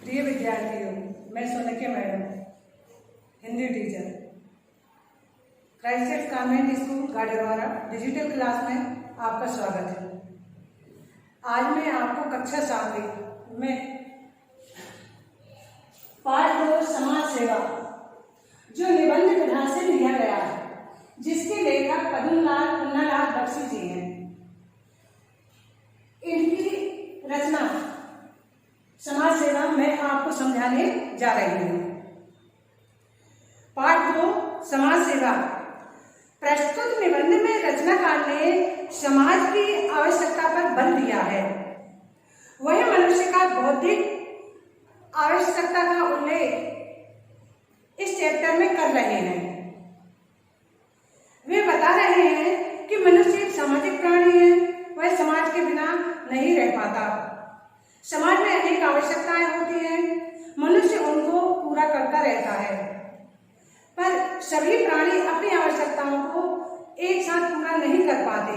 प्रिय विद्यार्थियों, मैं Sonkiya madam, Hindi teacher, Christ Church convent school Gadiwada digital class में आपका स्वागत है। आज मैं आपको कक्षा 7 में पाठ 2 समाज सेवा जो निबंध विधा से लिया गया है, जिसके लेखक पद्मलाल पन्नालाल बख्शी जी हैं। इनकी रचना समाज सेवा मैं आपको समझाने जा रही हूँ। पाठ 2 समाज सेवा। प्रस्तुत निबंध में रचनाकार ने समाज की आवश्यकता पर बल दिया है। वह मनुष्य का बौद्धिक आवश्यकता का उल्लेख इस चैप्टर में कर रहे हैं। वे बता रहे हैं कि मनुष्य एक सामाजिक प्राणी है। वह समाज के बिना नहीं रह पाता। समाज में अनेक आवश्यकताएं होती हैं, मनुष्य उनको पूरा करता रहता है, पर सभी प्राणी अपनी आवश्यकताओं को एक साथ पूरा नहीं कर पाते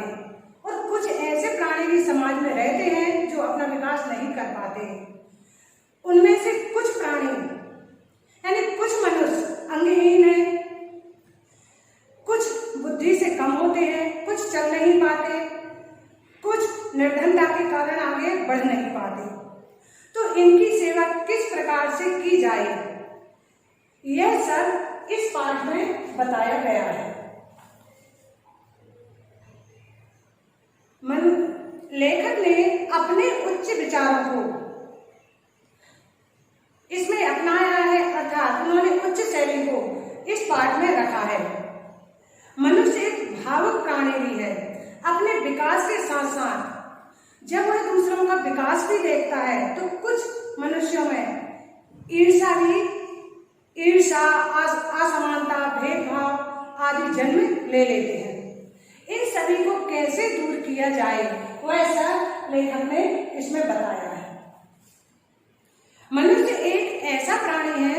और कुछ ऐसे प्राणी भी समाज में रहते हैं जो अपना विकास नहीं कर पाते। उनमें से कुछ प्राणी यानी कुछ मनुष्य अंगहीन है, कुछ बुद्धि से कम होते हैं, कुछ चल नहीं पाते, कुछ निर्धनता के कारण आगे बढ़ नहीं पाते। तो इनकी सेवा किस प्रकार से की जाए, यह सब इस पाठ में बताया गया है। लेखक ने अपने उच्च विचारों को इसमें अपनाया है, अर्थात उन्होंने उच्च शैली को इस पाठ में रखा है। मनुष्य एक भावुक प्राणी भी है। अपने विकास के साथ साथ जब वह दूसरों का विकास भी देखता है तो कुछ मनुष्यों में ईर्षा, असमानता, भेदभाव आदि जन्म ले लेते हैं। इन सभी को कैसे दूर किया जाए, वह सब लेखक ने इसमें बताया है। मनुष्य एक ऐसा प्राणी है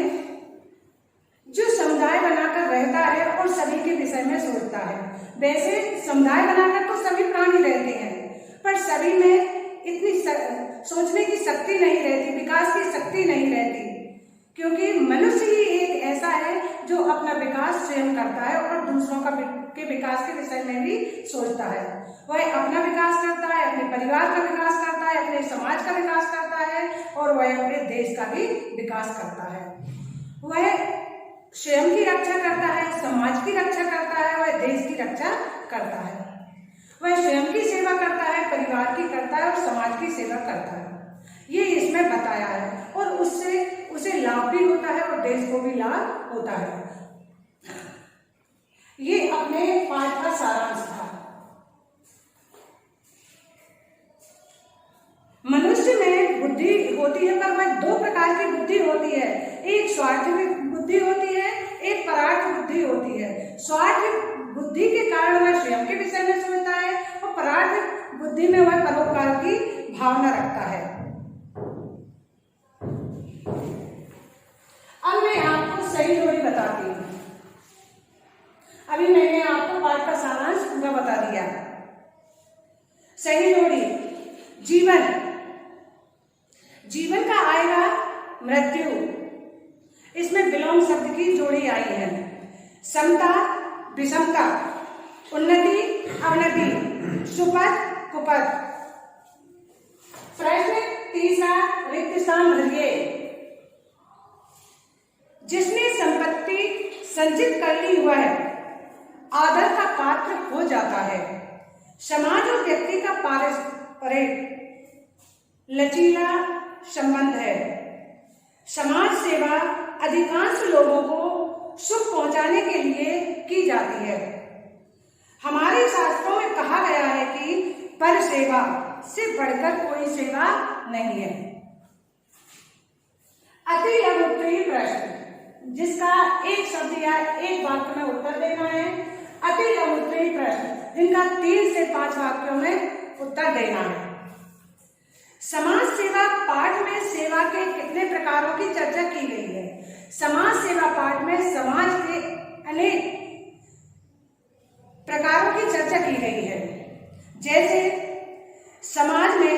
जो समुदाय बनाकर रहता है और सभी के विषय में सोचता है। वैसे समुदाय बनाकर तो सभी प्राणी रहते हैं, पर सभी में इतनी सोचने की शक्ति नहीं रहती, विकास की शक्ति नहीं रहती, क्योंकि मनुष्य ही एक ऐसा है जो अपना विकास स्वयं करता है और दूसरों के विकास के विषय में भी सोचता है। वह अपना विकास करता है, अपने परिवार का विकास करता है, अपने समाज का विकास करता है और वह अपने देश का भी विकास करता है। वह स्वयं की रक्षा करता है, समाज की रक्षा करता है, वह देश की रक्षा करता है। वह स्वयं की सेवा करता है, परिवार की करता है और समाज की सेवा करता है। ये इसमें बताया है और उससे उसे लाभ भी होता है और देश को भी लाभ होता है। ये अपने पाठ का सारांश था। मनुष्य में बुद्धि होती है, पर वह 2 प्रकार की बुद्धि होती है। एक स्वार्थ बुद्धि होती है, एक परार्थ बुद्धि होती है। स्वार्थ बुद्धि के कारण वह स्वयं के विषय में सोचता है और परार्थ बुद्धि में वह परोपकार की भावना रखता है। अब मैं आपको सही जोड़ी बताती हूँ। अभी मैंने आपको पाठ का सारांश पूरा बता दिया। सही जोड़ी जीवन का आएगा मृत्यु, इसमें विलोम शब्द की जोड़ी आई है। समता विषमता, उन्नति अवनति, सुपथ कुपथ। प्रश्न 3 रिक्त स्थान भरिए। जिसने संपत्ति संचित कर ली वह आदर का पात्र हो जाता है। समाज और व्यक्ति का पारस्परिक लचीला संबंध है। समाज सेवा अधिकांश लोगों को सुख पहुंचाने के लिए की जाती है। हमारे शास्त्रों में कहा गया है कि पर सेवा से बढ़कर कोई सेवा नहीं है। अति लघु उत्तरीय प्रश्न, जिसका एक शब्द या एक वाक्य में उत्तर देना है। अति लघु उत्तरीय प्रश्न, जिनका 3 से 5 वाक्यों में उत्तर देना है। समाज सेवा पाठ में सेवा के कितने प्रकारों की चर्चा की गई है? समाज सेवा पाठ में समाज के अनेक प्रकारों की चर्चा की गई है। जैसे समाज में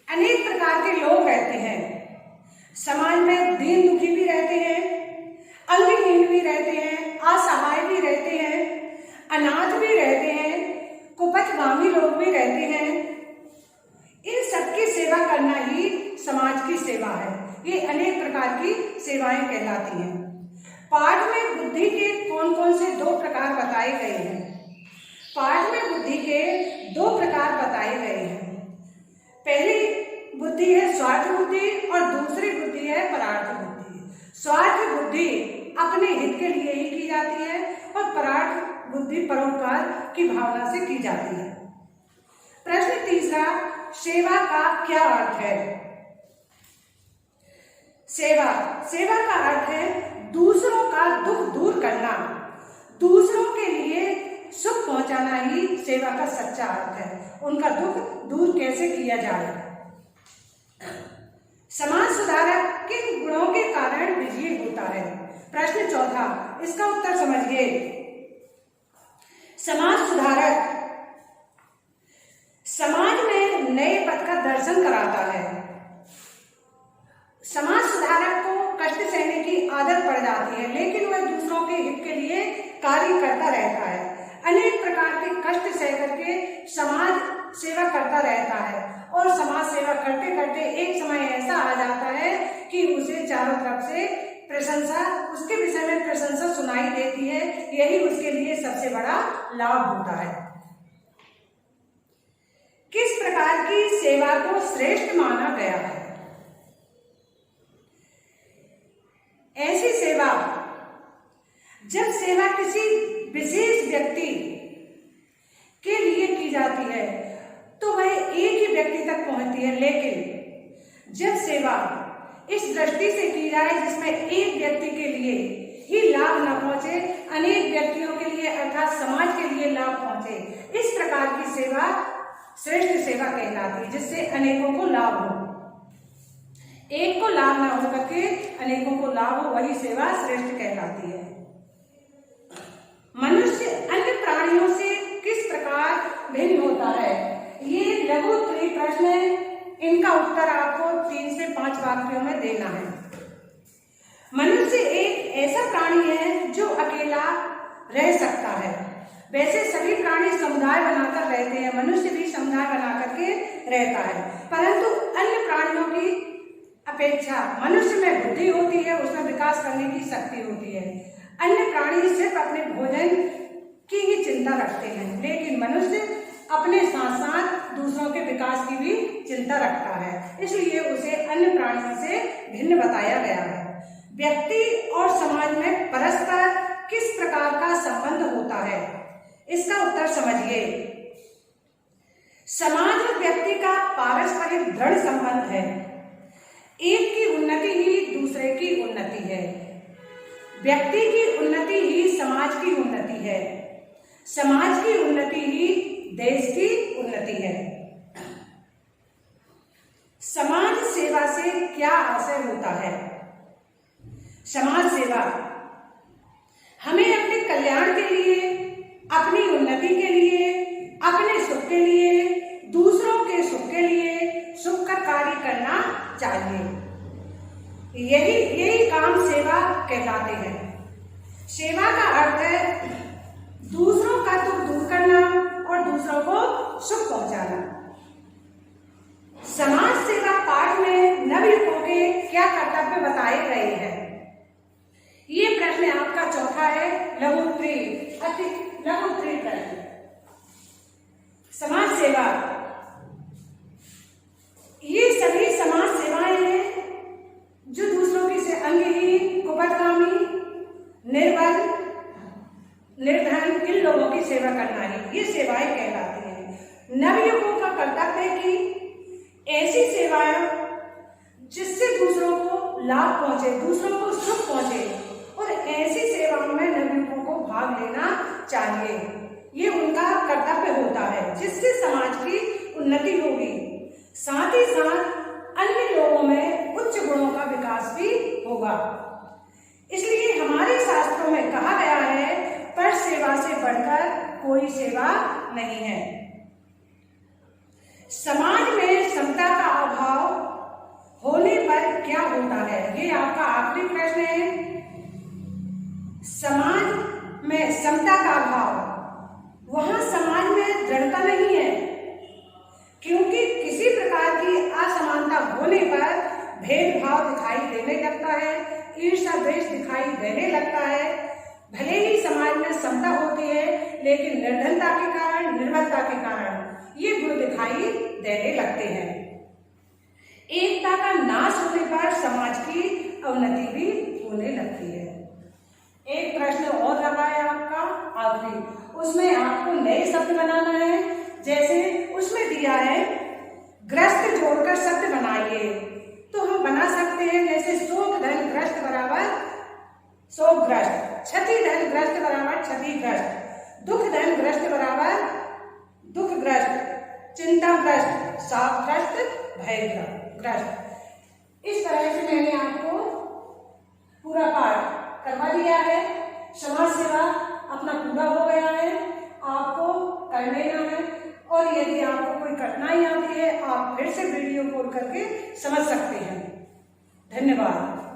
अनेक प्रकार के लोग रहते हैं, समाज में दीन दुखी भी रहते हैं, अंगहीन भी रहते हैं, असहाय भी रहते हैं, अनाथ भी रहते हैं, कुपथगामी लोग भी रहते हैं। इन सबकी सेवा करना ही समाज की सेवा है। ये अनेक प्रकार की सेवाएं कहलाती हैं। पाठ में बुद्धि के कौन कौन से 2 प्रकार बताए गए हैं? पाठ में बुद्धि के 2 प्रकार बताए गए हैं। पहली बुद्धि है स्वार्थ बुद्धि और दूसरी बुद्धि है परार्थ बुद्धि। स्वार्थ बुद्धि अपने हित के लिए ही की जाती है और परार्थ बुद्धि परोपकार की भावना से की जाती है। प्रश्न तीसरा, सेवा का क्या अर्थ है? सेवा का अर्थ है दूसरों का दुख दूर करना, दूसरों के लिए सुख पहुंचाना ही सेवा का सच्चा अर्थ है। उनका दुख दूर कैसे किया जाए? समाज सुधारक किन गुणों के कारण विजयी होता है? प्रश्न चौथा, इसका उत्तर समझिए। समाज सुधारक समाज में नए पथ का दर्शन कराता है। समाज सुधारक को कष्ट सहने की आदत पड़ जाती है, लेकिन वह दूसरों के हित के लिए कार्य करता रहता है। अनेक प्रकार के कष्ट सह करके समाज सेवा करता रहता है और समाज सेवा करते करते एक समय ऐसा आ जाता है कि उसे चारों तरफ से प्रशंसा, उसके विषय में प्रशंसा सुनाई देती है। यही उसके लिए सबसे बड़ा लाभ होता है। किस प्रकार की सेवा को श्रेष्ठ माना गया है? ऐसी सेवा जब सेवा किसी विशेष व्यक्ति के लिए की जाती है तो वह एक ही व्यक्ति तक पहुंचती है, लेकिन जब सेवा इस दृष्टि से की जाए जिसमें एक व्यक्ति के लिए ही लाभ न पहुंचे, अनेक व्यक्तियों के लिए अर्थात समाज के लिए लाभ पहुंचे, इस प्रकार की सेवा श्रेष्ठ सेवा कहलाती है, जिससे अनेकों को लाभ हो। एक को लाभ ना हो करके अनेकों को लाभ हो, वही सेवा श्रेष्ठ कहलाती है। मनुष्य अन्य प्राणियों से किस प्रकार भिन्न होता है? ये लघु उत्तरीय प्रश्न है। इनका उत्तर आपको 3 से 5 वाक्यों में देना है। मनुष्य एक ऐसा प्राणी है जो अकेला रह सकता है। वैसे सभी प्राणी समुदाय बनाकर रहते हैं, मनुष्य भी समुदाय बना करके रहता है, परंतु अन्य प्राणियों की अपेक्षा मनुष्य में बुद्धि होती है, उसमें विकास करने की शक्ति होती है। अन्य प्राणी सिर्फ अपने भोजन की ही चिंता रखते हैं, लेकिन मनुष्य अपने साथ साथ दूसरों के विकास की भी चिंता रखता है, इसलिए उसे अन्य प्राणियों से भिन्न बताया गया है। व्यक्ति और समाज में परस्पर किस प्रकार का संबंध होता है? इसका उत्तर समझिए। समाज और व्यक्ति का पारस्परिक दृढ़ संबंध है। एक की उन्नति ही दूसरे की उन्नति है। व्यक्ति की उन्नति ही समाज की उन्नति है। समाज की उन्नति ही देश की उन्नति है। समाज सेवा से क्या आशय होता है? समाज सेवा हमें अपने कल्याण के लिए, अपनी उन्नति के लिए, अपने सुख के लिए, दूसरों के सुख के लिए सुख का कार्य करना चाहिए। यही काम सेवा कहलाते हैं। सेवा का अर्थ है दूसरों का दुख दूर करना और दूसरों को सुख पहुंचाना। समाज सेवा पाठ में नवयुवकों के क्या कर्तव्य बताए गए हैं? ये प्रश्न आपका चौथा है, लघु उत्तरीय प्रश्न। समाज सेवा, ये सभी समाज सेवाएं हैं जो दूसरों की से अंगहीन, कुपथगामी, निर्बल, निर्धन, इन लोगों की सेवा करना है, ये सेवाएं कहलाती हैं। नवयुवकों का कर्तव्य है कि ऐसी सेवाएं जिससे दूसरों को लाभ पहुंचे, दूसरों को सुख पहुंचे, और ऐसी सेवाओं में नवयुवकों को भाग लेना चाहिए। ये उनका कर्तव्य होता है, जिससे समाज की उन्नति होगी, साथ ही साथ अन्य लोगों में उच्च गुणों का विकास भी होगा। इसलिए हमारे शास्त्रों में कहा गया है, पर सेवा से बढ़कर कोई सेवा नहीं है। समाज में समता का अभाव होने पर क्या होता है? है। ये आपका आखिरी प्रश्न है। समाज में समता का अभाव, वहां समाज में दृढ़ता नहीं है, क्योंकि किसी प्रकार की असमानता होने पर भेदभाव दिखाई देने लगता है, ईर्ष्या द्वेष दिखाई देने लगता है। भले ही समाज में समता होती है, लेकिन निर्धनता के कारण, निर्बलता के कारण ये गुण दिखाई देने लगते हैं। एकता का नाश होने पर समाज की अवनति भी होने लगती है। एक प्रश्न और रहा है आपका आखिरी, उसमें आपको नए शब्द बनाना है। जैसे उसमें दिया है ग्रस्त जोड़कर शब्द बनाइए, तो हम बना सकते हैं जैसे शोक धन ग्रस्त बराबर शोकग्रस्त, क्षति धन ग्रस्त बराबर क्षतिग्रस्त, दुख धन ग्रस्त बराबर दुखग्रस्त, चिंताग्रस्त, शापग्रस्त, भयग्रस्त। इस तरह से मैंने आपको पूरा पाठ करवा दिया है। समाज सेवा अपना पूरा हो गया है, आपको कर लेना है। और यदि आपको कोई कठिनाई आती है, आप फिर से वीडियो कॉल करके समझ सकते हैं। धन्यवाद।